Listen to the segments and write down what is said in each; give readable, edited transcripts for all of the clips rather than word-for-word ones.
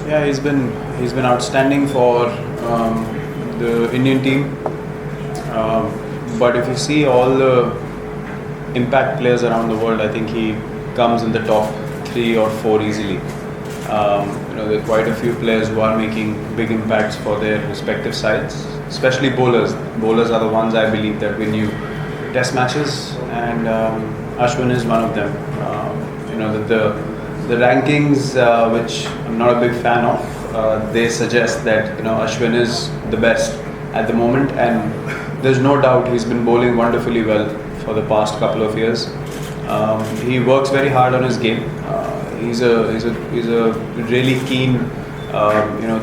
Yeah, he's been outstanding for the Indian team. But if you see all the impact players around the world, I think he comes in the top 3 or 4 easily. There are quite a few players who are making big impacts for their respective sides, especially bowlers. Bowlers are the ones I believe that win you test matches, and Ashwin is one of them. The rankings, which I'm not a big fan of, they suggest that Ashwin is the best at the moment, and there's no doubt he's been bowling wonderfully well for the past couple of years. He works very hard on his game. He's a really keen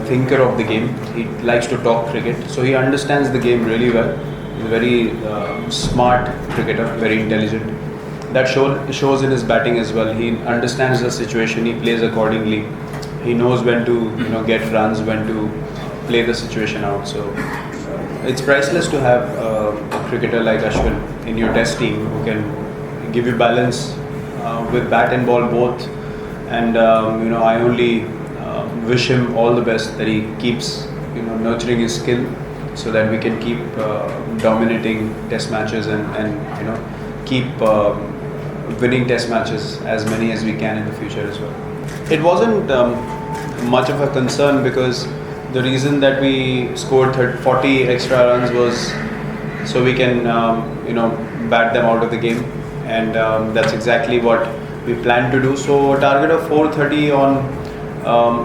thinker of the game. He likes to talk cricket, so he understands the game really well. He's a very smart cricketer, very intelligent. That shows in his batting as well. He understands the situation. He plays accordingly. He knows when to get runs, when to play the situation out. So it's priceless to have a cricketer like Ashwin in your test team who can give you balance with bat and ball both. And I only wish him all the best, that he keeps nurturing his skill so that we can keep dominating test matches and keep winning test matches, as many as we can in the future as well. It wasn't much of a concern, because the reason that we scored 40 extra runs was so we can bat them out of the game, and that's exactly what we plan to do. So a target of 430 on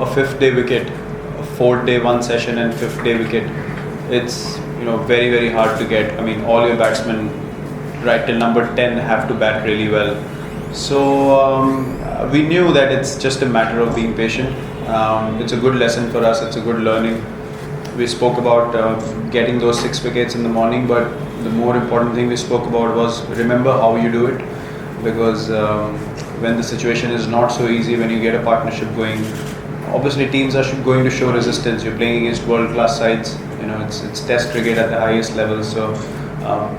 a 5th day wicket, a 4th day one session and 5th day wicket. It's very, very hard to get. I mean, all your batsmen right till number 10 have to bat really well. So we knew that it's just a matter of being patient. It's a good lesson for us. It's a good learning. We spoke about getting those 6 wickets in the morning, but the more important thing we spoke about was remember how you do it, because when the situation is not so easy, when you get a partnership going, obviously teams are going to show resistance. You're playing against world-class sides. It's test cricket at the highest level, so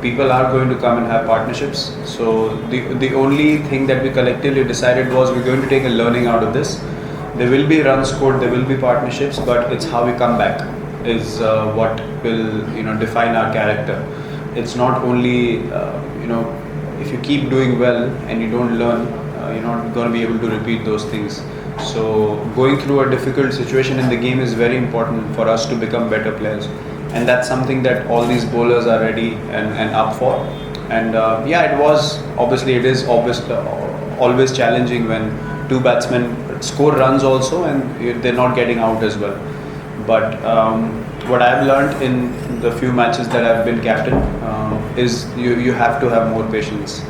people are going to come and have partnerships. So the only thing that we collectively decided was we're going to take a learning out of this. There will be runs scored, there will be partnerships, but it's how we come back is what will define our character. It's not only if you keep doing well and you don't learn, you're not going to be able to repeat those things. So going through a difficult situation in the game is very important for us to become better players, and that's something that all these bowlers are ready and up for. And it is always challenging when 2 batsmen score runs also and they're not getting out as well. But what I've learned in the few matches that I've been captain is you have to have more patience.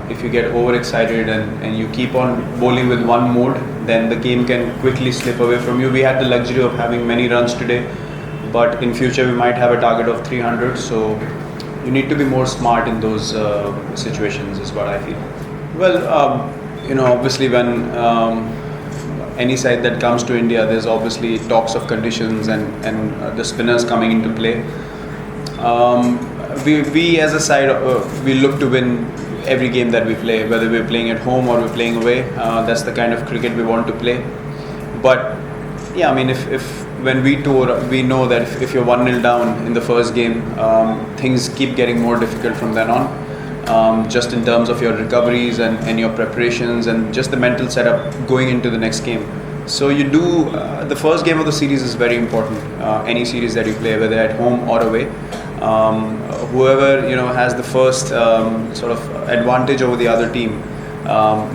If you get overexcited and you keep on bowling with one mode, then the game can quickly slip away from you. We had the luxury of having many runs today, but in future we might have a target of 300. So you need to be more smart in those situations, is what I feel. Well, obviously when any side that comes to India, there's obviously talks of conditions and the spinners coming into play. We as a side, we look to win every game that we play, whether we're playing at home or we're playing away. That's the kind of cricket we want to play. But yeah, I mean, if when we tour, we know that if you're 1-0 down in the first game, things keep getting more difficult from then on. Just in terms of your recoveries and your preparations and just the mental setup going into the next game. So you do, the first game of the series is very important. Any series that you play, whether at home or away. Whoever has the first sort of advantage over the other team,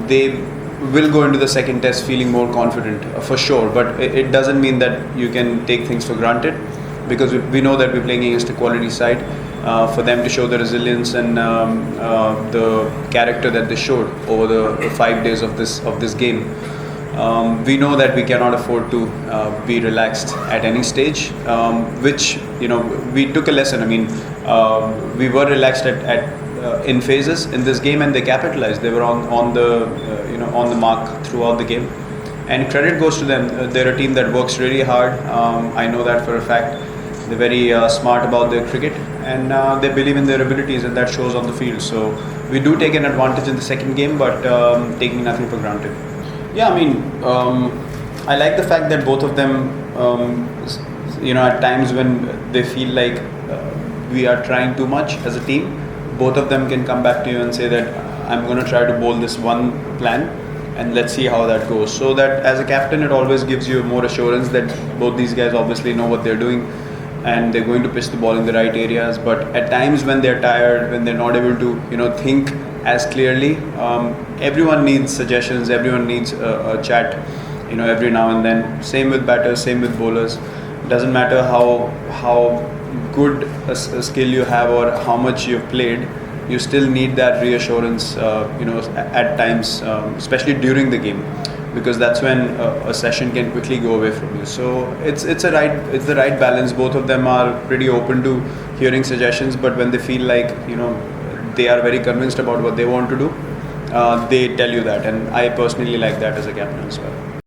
they will go into the second test feeling more confident for sure. But it doesn't mean that you can take things for granted, because we know that we're playing against a quality side. For them to show the resilience and the character that they showed over the 5 days of this game, we know that we cannot afford to be relaxed at any stage, which we took a lesson. I mean, we were relaxed in phases in this game, and they capitalized. They were on the mark throughout the game, and credit goes to them. They're a team that works really hard. I know that for a fact. They're very smart about their cricket, and they believe in their abilities, and that shows on the field. So we do take an advantage in the second game, but taking nothing for granted. Yeah, I mean, I like the fact that both of them, at times when they feel like we are trying too much as a team, both of them can come back to you and say that I'm going to try to bowl this one plan and let's see how that goes. So that as a captain, it always gives you more assurance that both these guys obviously know what they're doing and they're going to pitch the ball in the right areas. But at times when they're tired, when they're not able to, think as clearly, everyone needs suggestions, everyone needs a chat, every now and then. Same with batters, same with bowlers. It doesn't matter how good a skill you have or how much you've played, you still need that reassurance, at times, especially during the game, because that's when a session can quickly go away from you. So it's the right balance. Both of them are pretty open to hearing suggestions, but when they feel like they are very convinced about what they want to do, they tell you that, and I personally like that as a captain as well.